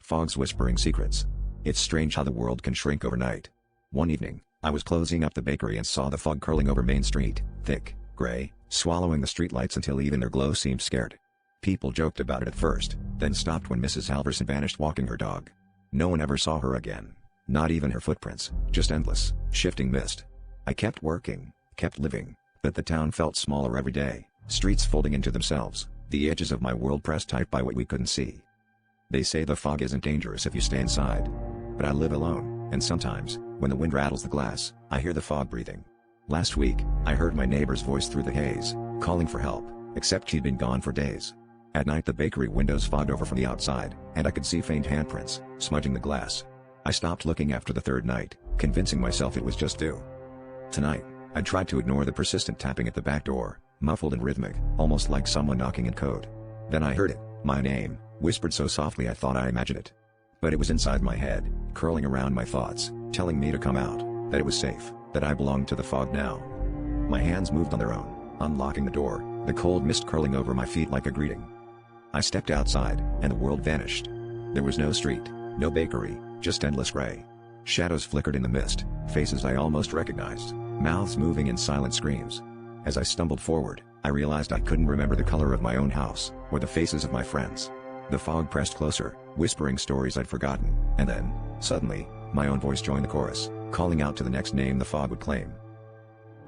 Fog's whispering secrets. It's strange how the world can shrink overnight. One evening, I was closing up the bakery and saw the fog curling over Main Street, thick, gray, swallowing the streetlights until even their glow seemed scared. People joked about it at first, then stopped when Mrs. Halverson vanished walking her dog. No one ever saw her again. Not even her footprints, just endless, shifting mist. I kept working, kept living, but the town felt smaller every day, streets folding into themselves, the edges of my world pressed tight by what we couldn't see. They say the fog isn't dangerous if you stay inside. But I live alone, and sometimes, when the wind rattles the glass, I hear the fog breathing. Last week, I heard my neighbor's voice through the haze, calling for help, except she'd been gone for days. At night the bakery windows fogged over from the outside, and I could see faint handprints, smudging the glass. I stopped looking after the third night, convincing myself it was just dew. Tonight, I tried to ignore the persistent tapping at the back door, muffled and rhythmic, almost like someone knocking in code. Then I heard it, my name, whispered so softly I thought I imagined it. But it was inside my head, curling around my thoughts, telling me to come out, that it was safe, that I belonged to the fog now. My hands moved on their own, unlocking the door, the cold mist curling over my feet like a greeting. I stepped outside, and the world vanished. There was no street, no bakery, just endless gray. Shadows flickered in the mist, faces I almost recognized, mouths moving in silent screams. As I stumbled forward, I realized I couldn't remember the color of my own house, or the faces of my friends. The fog pressed closer, whispering stories I'd forgotten, and then, suddenly, my own voice joined the chorus, calling out to the next name the fog would claim.